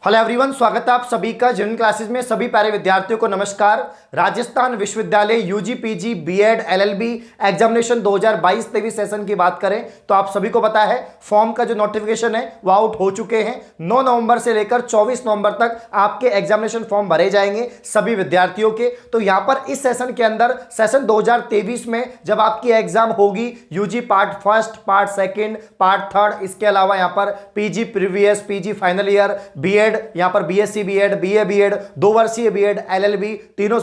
Hello everyone, स्वागत है आप सभी का जनरल क्लासेस में। सभी प्यारे विद्यार्थियों को नमस्कार। राजस्थान विश्वविद्यालय UG PG BEd LLB examination 2022-23 session की बात करें तो आप सभी को पता है फॉर्म का जो नोटिफिकेशन है वो आउट हो चुके हैं। 9 नवंबर से लेकर 24 नवंबर तक आपके एग्जामिनेशन फॉर्म भरे जाएंगे सभी विद्यार्थियों के। तो यहां पर इस सेशन के अंदर सेशन 2023 में जब आपकी एग्जाम होगी UG part first, part second, part third, इसके अलावा यहां पर PG previous, PG final year, BEd, यहां पर बीएससी बीएड, बीए बीएड, 2 वर्षीय बीएड, एलएलबी, तीनों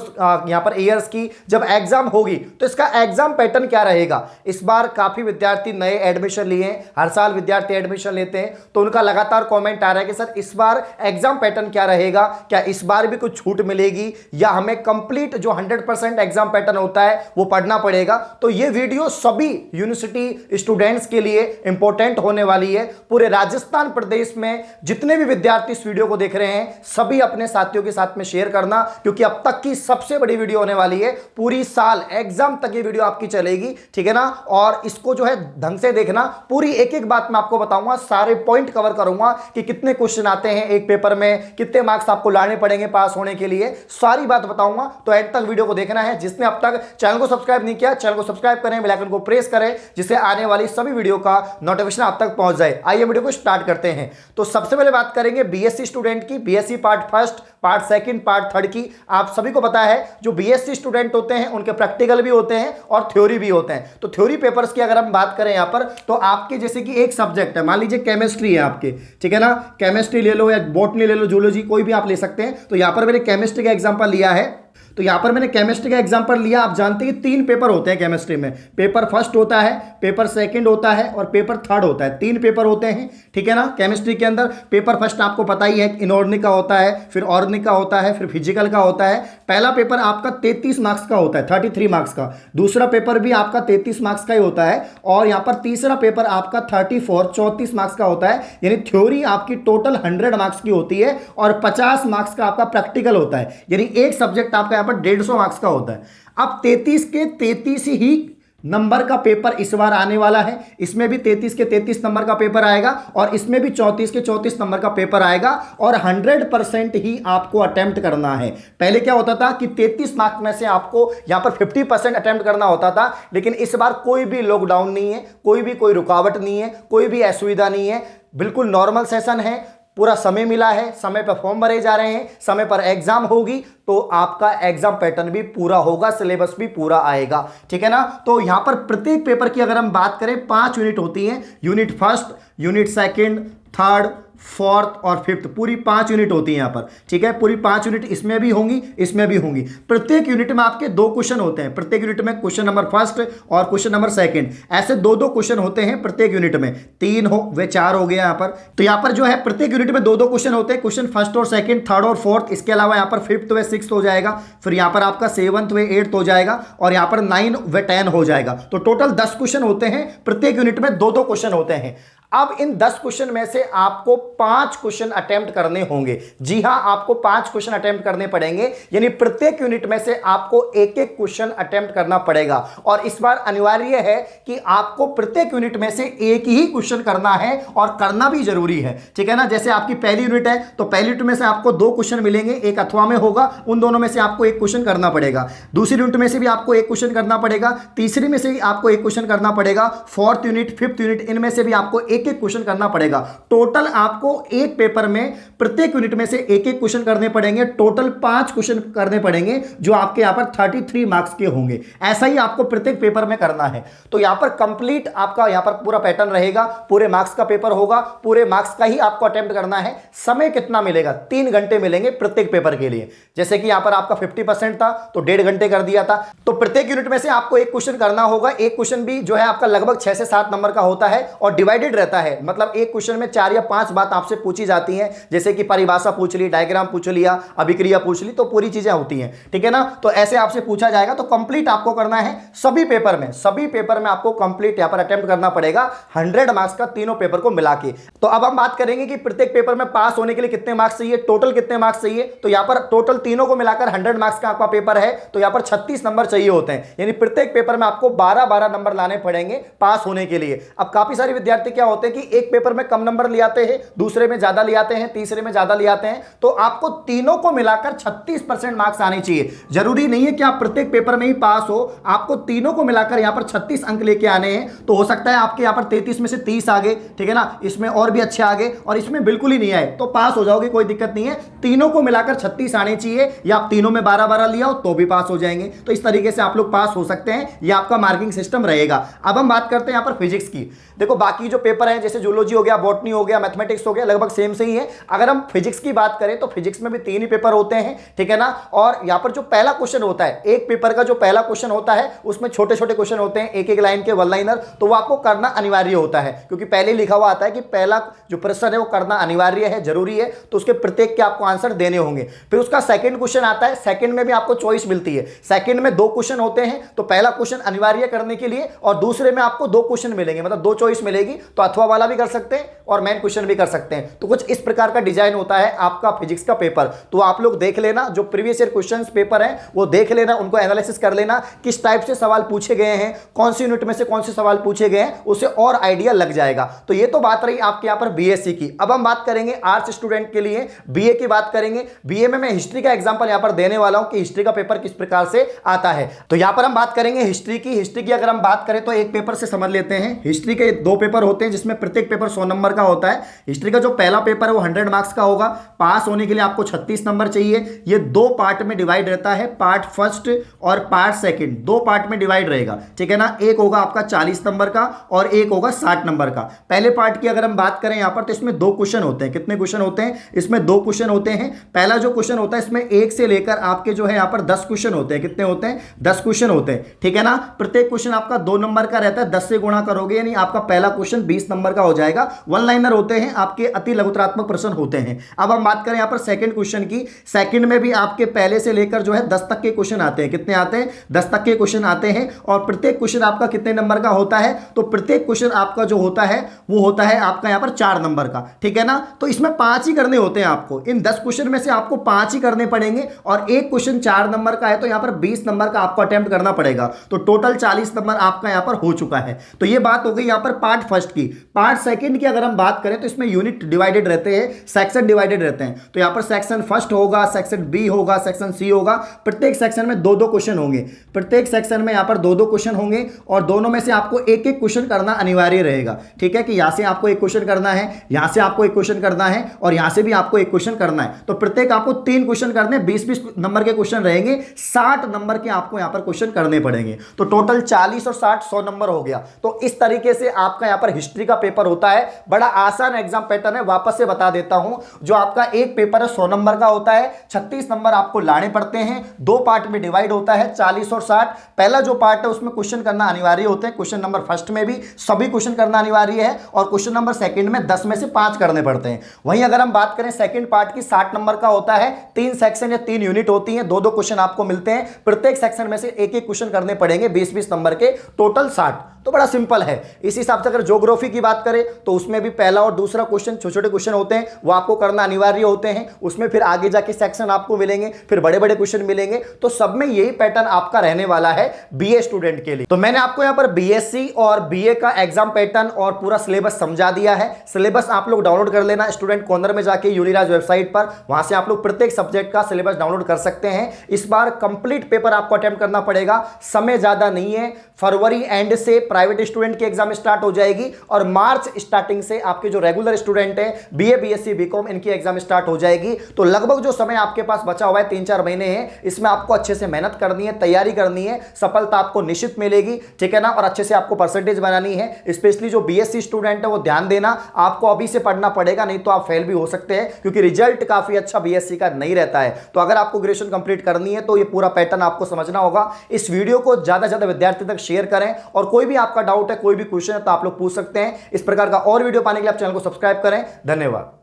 यहां पर ईयर्स की जब एग्जाम होगी तो इसका एग्जाम पैटर्न क्या रहेगा। इस बार काफी विद्यार्थी नए एडमिशन लिए हैं, हर साल विद्यार्थी एडमिशन लेते हैं, तो उनका लगातार कमेंट आ रहा है कि सर इस बार एग्जाम पैटर्न क्या रहेगा, क्या इस बार भी कुछ छूट मिलेगी या हमें कंप्लीट जो 100% एग्जाम पैटर्न होता है वो पढ़ना पड़ेगा। तो ये वीडियो सभी यूनिवर्सिटी स्टूडेंट्स के लिए इंपॉर्टेंट होने वाली है। पूरे राजस्थान प्रदेश में जितने भी विद्यार्थी इस वीडियो को देख रहे हैं सभी अपने साथियों के साथ में शेयर करना, क्योंकि अब तक की सबसे बड़ी वीडियो होने वाली है। पूरी साल एग्जाम तक ये वीडियो आपकी चलेगी, ठीक है ना। और इसको जो है ढंग से देखना, पूरी एक एक बात मैं आपको बताऊंगा, सारे पॉइंट कवर करूंगा कि कितने क्वेश्चन आते हैं एक पेपर में, कितने मार्क्स आपको लाने पड़ेंगे पास होने के लिए, सारी बात बताऊंगा। तो एंड तक वीडियो को देखना है। जिसने अब तक चैनल को सब्सक्राइब नहीं किया, चैनल को सब्सक्राइब करें, बेल आइकन को प्रेस करें, जिससे आने वाली सभी वीडियो का नोटिफिकेशन आप तक पहुंच जाए। आइए वीडियो को स्टार्ट करते हैं। तो सबसे पहले बात करेंगे बीएससी स्टूडेंट की, BSc part first, part second, part third की। आप सभी को पता है जो बीएससी स्टूडेंट होते हैं उनके प्रैक्टिकल भी होते हैं और थ्योरी भी होते हैं। तो थ्योरी पेपर्स की अगर हम बात करें यहां पर, तो आपके जैसे कि एक सब्जेक्ट है, मान लीजिए केमिस्ट्री है आपके, ठीक है ना, केमिस्ट्री ले लो या बॉटनी ले लो, जूलॉजी, कोई भी आप ले सकते हैं। तो यहां पर मैंने केमिस्ट्री का एग्जांपल लिया है। तो यहां पर मैंने केमिस्ट्री का एग्जांपल लिया। आप जानते हैं कि 3 पेपर होते हैं केमिस्ट्री में, पेपर फर्स्ट होता है, पेपर सेकंड होता है और पेपर थर्ड होता है। 3 पेपर होते हैं, ठीक है ना। केमिस्ट्री के अंदर पेपर फर्स्ट आपको पता ही है, इनऑर्गेनिक का होता है, फिर ऑर्गेनिक का होता है, फिर फिजिकल का होता है। पहला पेपर आपका 33 मार्क्स का होता है, 33 मार्क्स का। दूसरा पेपर भी आपका 33 मार्क्स का ही होता है। और यहां पर तीसरा पेपर आपका 34 मार्क्स का होता है। यानी थ्योरी आपकी टोटल 100 मार्क्स की होती है और 50 मार्क्स का आपका प्रैक्टिकल होता है। यानी एक सब्जेक्ट आपका पर 150 मार्क्स का होता है। अब 33 के 33 ही नंबर का पेपर इस बार आने वाला है। इसमें भी 33 के 33 नंबर का पेपर आएगा और इसमें भी 34 के 34 नंबर का पेपर आएगा और 100% ही आपको अटेम्प्ट करना है। पहले क्या होता था कि 33 मार्क्स में से आपको यहां पर 50% अटेम्प्ट करना होता था, लेकिन इस बार कोई भी लॉकडाउन नहीं है, कोई रुकावट नहीं है, कोई भी असुविधा नहीं है, बिल्कुल नॉर्मल सेशन है। पूरा समय मिला है, समय पर फॉर्म भरे जा रहे हैं, समय पर एग्जाम होगी, तो आपका एग्जाम पैटर्न भी पूरा होगा, सिलेबस भी पूरा आएगा, ठीक है ना। तो यहां पर प्रत्येक पेपर की अगर हम बात करें 5 यूनिट होती हैं। Unit first, unit second, third, fourth और फिफ्थ, पूरी 5 यूनिट होती है यहां पर, ठीक है। पूरी 5 यूनिट इसमें भी होंगी, इसमें भी होंगी। प्रत्येक यूनिट में आपके 2 क्वेश्चन होते हैं। प्रत्येक यूनिट में क्वेश्चन नंबर फर्स्ट और क्वेश्चन नंबर सेकंड, ऐसे 2-2 क्वेश्चन होते हैं प्रत्येक यूनिट में। 3 हो वे 4 हो गया यहां पर। तो यहां पर जो है प्रत्येक यूनिट में 2-2 क्वेश्चन होते हैं, क्वेश्चन फर्स्ट और सेकंड, थर्ड और फोर्थ। इसके अलावा यहां पर फिफ्थ व 6th हो जाएगा, फिर यहां पर आपका 7th व 8th हो जाएगा और यहां पर 9 व 10 हो जाएगा। तो टोटल 10 क्वेश्चन होते हैं, प्रत्येक यूनिट में 2-2 क्वेश्चन होते हैं। अब इन 10 क्वेश्चन में से आपको 5 क्वेश्चन अटेम्प्ट करने होंगे। जी हां, आपको 5 क्वेश्चन अटेम्प्ट करने पड़ेंगे। यानी प्रत्येक यूनिट में से आपको एक-एक क्वेश्चन अटेम्प्ट करना पड़ेगा। और इस बार अनिवार्य है कि आपको प्रत्येक यूनिट में से एक ही क्वेश्चन करना है और करना भी जरूरी है, ठीक है ना। जैसे आपकी पहली यूनिट है तो पहली यूनिट में से आपको 2 क्वेश्चन मिलेंगे, एक अथवा में होगा, उन दोनों में से आपको एक क्वेश्चन करना पड़ेगा। दूसरी यूनिट में से भी आपको एक क्वेश्चन करना पड़ेगा, तीसरी में से भी आपको एक क्वेश्चन करना पड़ेगा, फोर्थ यूनिट, फिफ्थ यूनिट, इनमें से भी आपको एक क्वेश्चन करना पड़ेगा। टोटल आपको एक पेपर में प्रत्येक यूनिट में से एक-एक क्वेश्चन करने पड़ेंगे। टोटल 5 क्वेश्चन करने पड़ेंगे जो आपके यहां पर 33 मार्क्स के होंगे। ऐसा ही आपको प्रत्येक पेपर में करना है। तो यहां पर कंप्लीट आपका यहां पर पूरा पैटर्न रहेगा, पूरे मार्क्स का पेपर होगा, पूरे मार्क्स का ही आपको अटेम्प्ट करना है। समय कितना मिलेगा? 3 घंटे मिलेंगे प्रत्येक पेपर के लिए। जैसे कि यहां पर आपका 50% था तो 1.5 घंटे कर दिया था। तो प्रत्येक यूनिट में से आपको एक क्वेश्चन करना होगा। एक क्वेश्चन भी जो है आपका लगभग 6 से 7 नंबर का होता है और डिवाइडेड रहता है। मतलब एक क्वेश्चन में 4 या 5 बात आपसे पूछी जाती हैं, जैसे कि परिभाषा पूछ ली, डायग्राम पूछ लिया, अभिक्रिया पूछ ली, तो पूरी चीजें होती हैं, ठीक है ना। तो ऐसे आपसे पूछा जाएगा। तो कंप्लीट आपको करना है सभी पेपर में आपको कंप्लीट यहां पर अटेम्प्ट करना पड़ेगा 100 मार्क्स का, तीनों पेपर को मिला के। तो अब हम बात करेंगे कि प्रत्येक पेपर में पास होने के लिए कितने मार्क्स चाहिए, टोटल कितने मार्क्स चाहिए। तो यहां पर टोटल तीनों को मिलाकर 100 मार्क्स का आपका पेपर है, तो यहां पर 36 नंबर चाहिए होते हैं। यानी प्रत्येक पेपर में आपको 12-12 नंबर लाने पड़ेंगे पास होने के लिए। अब काफी सारे विद्यार्थी क्या होते होते हैं कि एक पेपर में कम नंबर ले आते हैं, दूसरे में ज्यादा ले आते हैं, तीसरे में ज्यादा ले आते हैं, तो आपको तीनों को मिलाकर 36% मार्क्स आने चाहिए। जरूरी नहीं है कि आप प्रत्येक पेपर में ही पास हो, आपको तीनों को मिलाकर यहां पर 36 अंक लेके आने हैं। तो हो सकता है आपके यहां पर 33 में से 30 आ गए, ठीक है ना, इसमें और भी अच्छे आ गए और इसमें बिल्कुल ही नहीं आए, तो पास हो जाओगे, कोई दिक्कत नहीं है। तीनों को मिलाकर 36 आने चाहिए, या आप तीनों में 12-12 लिया हो तो भी पास हो जाएंगे। तो इस तरीके से आप लोग पास हो सकते हैं, यह आपका मार्किंग सिस्टम रहेगा। अब हम बात करते हैं यहां पर फिजिक्स की। देखो बाकी जो पेपर है जैसे जूलॉजी हो गया, बॉटनी हो गया, मैथमेटिक्स हो गया, लगभग सेम से ही है। अगर हम फिजिक्स की बात करें तो फिजिक्स में भी 3 ही पेपर होते हैं, ठीक है ना। और यहां पर जो पहला क्वेश्चन होता है, एक पेपर का जो पहला क्वेश्चन होता है उसमें छोटे छोटे क्वेश्चन होते हैं, एक एक लाइन के, वन लाइनर, तो वो आपको करना अनिवार्य होता है, क्योंकि पहले लिखा हुआ आता है कि पहला जो प्रश्न है वो करना अनिवार्य है, जरूरी है, तो उसके प्रत्येक के आपको आंसर देने होंगे। फिर उसका सेकंड क्वेश्चन आता है, सेकंड में भी आपको चॉइस मिलती है। सेकंड में 2 क्वेश्चन होते हैं, तो पहला क्वेश्चन अनिवार्य करने के लिए और दूसरे में आपको 2 क्वेश्चन मिलेंगे, मतलब 2 चॉइस मिलेगी। तो अथवा वाला भी कर सकते हैं और मेन क्वेश्चन भी कर सकते हैं। तो कुछ इस प्रकार का डिजाइन होता है आपका फिजिक्स का पेपर। तो आप लोग देख लेना, जो प्रीवियस ईयर क्वेश्चंस पेपर हैं वो देख लेना, उनको एनालिसिस कर लेना, किस टाइप से सवाल पूछे गए हैं, कौन सी यूनिट में से कौन से सवाल पूछे गए हैं, उससे और आइडिया लग जाएगा। तो ये तो बात रही आपके यहां पर बीएससी की। अब हम बात करेंगे आर्ट्स स्टूडेंट के लिए बीए की बात करेंगे। बीए में मैं हिस्ट्री का एग्जांपल यहां पर देने वाला हूं कि हिस्ट्री का पेपर किस प्रकार से आता है। तो यहां पर हम बात करेंगे हिस्ट्री की। हिस्ट्री की अगर हम बात करें तो एक पेपर से समझ लेते हैं। हिस्ट्री के 2 पेपर होते हैं, जिसमें प्रत्येक पेपर 100 नंबर का होता है। हिस्ट्री का जो पहला पेपर है वो 100 मार्क्स का होगा। पास होने के लिए आपको 36 नंबर चाहिए। ये 2 पार्ट में डिवाइड रहता है, पार्ट फर्स्ट और पार्ट सेकंड, 2 पार्ट में डिवाइड रहेगा, ठीक है ना। एक होगा आपका 40 नंबर का और एक होगा 60 नंबर का। पहले पार्ट की अगर हम बात करें यहां पर, तो इसमें 2 क्वेश्चन होते हैं। कितने क्वेश्चन होते हैं? इसमें 2 क्वेश्चन होते हैं। पहला जो क्वेश्चन होता है इसमें 1 से लेकर आपके जो है यहां पर 10 क्वेश्चन होते हैं। कितने होते हैं? 10 क्वेश्चन होते हैं, ठीक है ना। प्रत्येक क्वेश्चन आपका 2 नंबर का रहता है, 10 से गुणा करोगे यानी आपका पहला क्वेश्चन 20 नंबर का हो जाएगा। वन लाइनर होते हैं, आपके अति लघुतरात्मक प्रश्न होते हैं। अब हम बात करें यहां पर सेकंड क्वेश्चन की। सेकंड में भी आपके पहले से लेकर जो है 10 तक के क्वेश्चन आते हैं। कितने आते हैं? 10 तक के क्वेश्चन आते हैं। और प्रत्येक क्वेश्चन आपका कितने नंबर का होता है? तो प्रत्येक क्वेश्चन आपका जो होता है वो होता है आपका यहां पर 4 नंबर का, ठीक है ना। तो इसमें 5 ही करने होते हैं आपको। इन 10 क्वेश्चन में से आपको 5 ही करने पड़ेंगे और एक क्वेश्चन 4 नंबर का है, तो यहां पर 20 नंबर का आपको अटेम्प्ट करना पड़ेगा। तो टोटल 40 नंबर आपका यहां पर हो चुका है। तो ये बात हो गई यहां पर पार्ट फर्स्ट की। पार्ट सेकंड की अगर हम बात करें तो इसमें यूनिट डिवाइडेड रहते हैं, सेक्शन डिवाइडेड रहते हैं। तो यहां पर सेक्शन फर्स्ट होगा, सेक्शन बी होगा, सेक्शन सी होगा। प्रत्येक सेक्शन में 2-2 क्वेश्चन होंगे। प्रत्येक सेक्शन में यहां पर 2-2 क्वेश्चन होंगे और दोनों में से आपको एक एक क्वेश्चन करना अनिवार्य रहेगा, ठीक है। कि यहां से आपको एक क्वेश्चन करना है, यहां से आपको एक क्वेश्चन करना है और यहां से भी आपको एक क्वेश्चन करना है। तो प्रत्येक आपको 3 क्वेश्चन करने, 20-20 नंबर के क्वेश्चन रहेंगे, 60 नंबर के आपको यहां पर क्वेश्चन करने पड़ेंगे। तो टोटल 40 और 60 100 नंबर हो गया। तो इस तरीके से आपका यहां पर हिस्ट्री का पेपर होता है। बड़ा आसान एग्जाम पैटर्न है, वापस से बता देता हूं। जो आपका एक पेपर है 100 नंबर का होता है, 36 नंबर आपको लाने पड़ते हैं। 2 पार्ट में डिवाइड होता है, 40 और 60। पहला जो पार्ट है उसमें क्वेश्चन करना अनिवार्य होते हैं। क्वेश्चन नंबर फर्स्ट में भी सभी क्वेश्चन करना अनिवार्य है और क्वेश्चन नंबर सेकंड में 10 में से 5 करने पड़ते हैं। वहीं अगर हम बात करें सेकंड पार्ट की, 60 नंबर का होता है। 3 सेक्शन या 3 यूनिट होती हैं, 2-2 क्वेश्चन आपको मिलते हैं। प्रत्येक सेक्शन में से एक एक क्वेश्चन करने पड़ेंगे, 20-20 नंबर के, टोटल 60। तो बड़ा सिंपल है। इस हिसाब से अगर ज्योग्राफी की बात करें तो उसमें भी पहला और दूसरा क्वेश्चन, छोटे छोटे क्वेश्चन होते हैं, वो आपको करना अनिवार्य होते हैं। उसमें फिर आगे जाके सेक्शन आपको मिलेंगे, फिर बड़े बड़े क्वेश्चन मिलेंगे। तो सब में यही पैटर्न आपका रहने वाला है बीए स्टूडेंट के लिए। तो मैंने आपको यहां पर बीएससी और बीए का एग्जाम पैटर्न और पूरा सिलेबस समझा दिया है। सिलेबस आप लोग डाउनलोड कर लेना स्टूडेंट कॉर्नर में जाके यूनिराज वेबसाइट पर, वहां से आप लोग प्रत्येक सब्जेक्ट का सिलेबस डाउनलोड कर सकते हैं। इस बार कंप्लीट पेपर आपको अटेम्प्ट करना पड़ेगा, समय ज्यादा नहीं है। फरवरी एंड से प्राइवेट स्टूडेंट की एग्जाम स्टार्ट हो जाएगी और मार्च स्टार्टिंग से आपके जो रेगुलर स्टूडेंट हैं बीए, बीएससी, बीकॉम, इनकी एग्जाम स्टार्ट हो जाएगी। तो लगभग जो समय आपके पास बचा हुआ है 3-4 महीने हैं, इसमें आपको अच्छे से मेहनत करनी है, तैयारी करनी है, सफलता आपको निश्चित मिलेगी, ठीक है ना। और अच्छे से आपको परसेंटेज बनानी है। स्पेशली जो बीएससी स्टूडेंट है वो ध्यान देना, आपको अभी से पढ़ना पड़ेगा, नहीं तो आप फेल भी हो सकते हैं, क्योंकि रिजल्ट काफी अच्छा बीएससी का नहीं रहता है। तो अगर आपको ग्रेजुएशन कंप्लीट करनी है तो ये पूरा पैटर्न आपको समझना होगा। इस वीडियो को ज्यादा से ज्यादा विद्यार्थी तक शेयर करें और कोई भी आपका डाउट है, कोई भी क्वेश्चन है तो आप लोग पूछ सकते हैं। इस प्रकार का और वीडियो पाने के लिए आप चैनल को सब्सक्राइब करें। धन्यवाद।